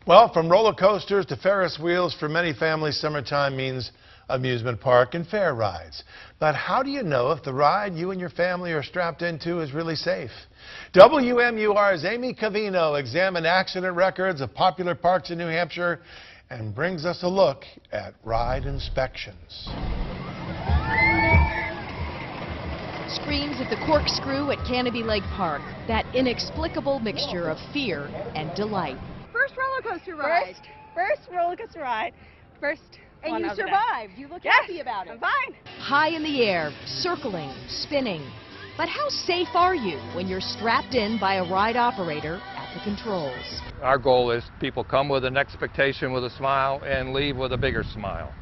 Well, from roller coasters to Ferris wheels, for many families, summertime means amusement park and fair rides. But how do you know if the ride you and your family are strapped into is really safe? WMUR's Amy Covino examined accident records of popular parks in New Hampshire and brings us a look at ride inspections. Screams at the Corkscrew at Canobie Lake Park, that inexplicable mixture of fear and delight. First roller coaster ride. First roller coaster ride. First And one you of the day. survived. You look happy about it. I'm fine. High in the air, circling, spinning. But how safe are you when you're strapped in by a ride operator at the controls? Our goal is people come with an expectation, with a smile, and leave with a bigger smile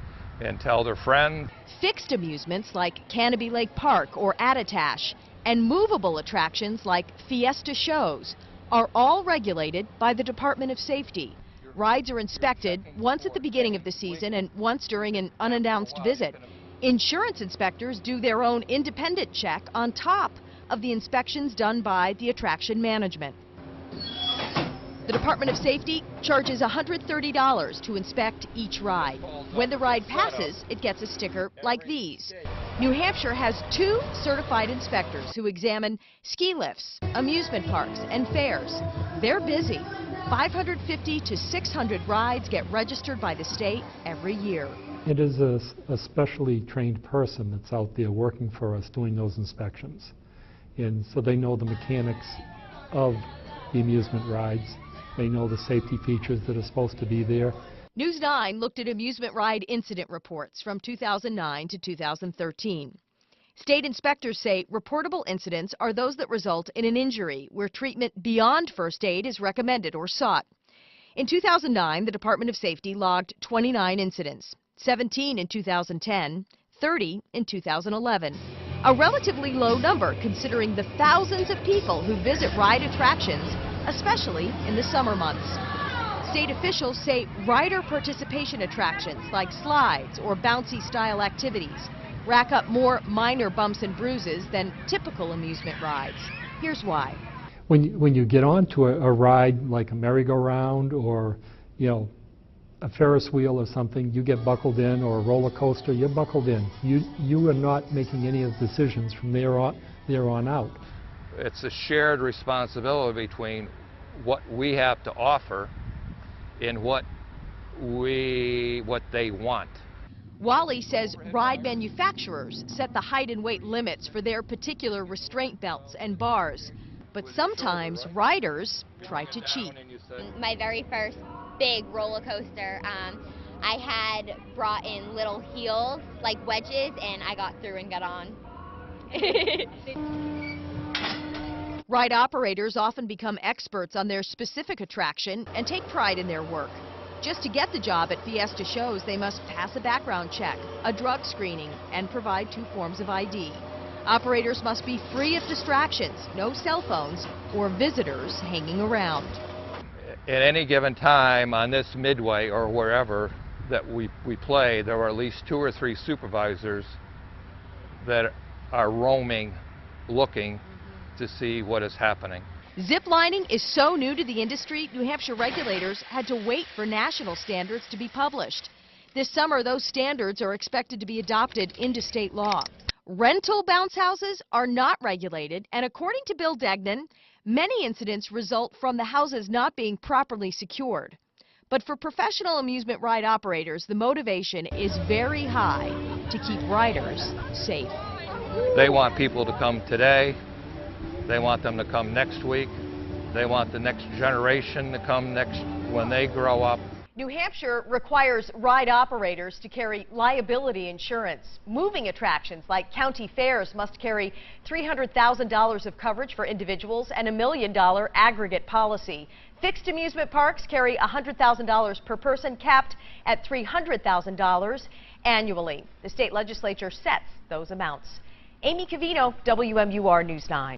and tell their friend. Fixed amusements like Canobie Lake Park or Attitash and movable attractions like Fiesta Shows are all regulated by the Department of Safety. Rides are inspected once at the beginning of the season and once during an unannounced visit. Insurance inspectors do their own independent check on top of the inspections done by the attraction management. The Department of Safety charges $130 to inspect each ride. When the ride passes, it gets a sticker like these. New Hampshire has 2 certified inspectors who examine ski lifts, amusement parks, and fairs. They're busy. 550 to 600 rides get registered by the state every year. It is a specially trained person that's out there working for us doing those inspections. And so they know the mechanics of the amusement rides. They know the safety features that are supposed to be there. News 9 looked at amusement ride incident reports from 2009 to 2013. State inspectors say reportable incidents are those that result in an injury where treatment beyond first aid is recommended or sought. In 2009, the Department of Safety logged 29 incidents, 17 in 2010, 30 in 2011. A relatively low number considering the thousands of people who visit ride attractions, especially in the summer months. State officials say rider participation attractions like slides or bouncy style activities rack up more minor bumps and bruises than typical amusement rides. Here's why. When you get onto a ride like a merry-go-round or, a Ferris wheel or something, you get buckled in, or a roller coaster, you're buckled in. You are not making any of the decisions from there on out. It's a shared responsibility between what we have to offer and what they want. Wally says ride manufacturers set the height and weight limits for their particular restraint belts and bars. But sometimes riders try to cheat. My very first big roller coaster, I had brought in little heels, like wedges, and I got through and got on. Ride operators often become experts on their specific attraction and take pride in their work. Just to get the job at Fiesta Shows, they must pass a background check, a drug screening, and provide 2 forms of ID. Operators must be free of distractions, no cell phones, or visitors hanging around. At any given time on this midway or wherever that we play, there are at least 2 or 3 supervisors that are roaming, looking to see what is happening. Zip lining is so new to the industry, New Hampshire regulators had to wait for national standards to be published. This summer, those standards are expected to be adopted into state law. Rental bounce houses are not regulated, and according to Bill Degnan, many incidents result from the houses not being properly secured. But for professional amusement ride operators, the motivation is very high to keep riders safe. They want people to come today. They want them to come next week. They want the next generation to come when they grow up. New Hampshire requires ride operators to carry liability insurance. Moving attractions like county fairs must carry $300,000 of coverage for individuals and $1 million aggregate policy. Fixed amusement parks carry $100,000 per person, capped at $300,000 annually. The state legislature sets those amounts. Amy Covino, WMUR News 9.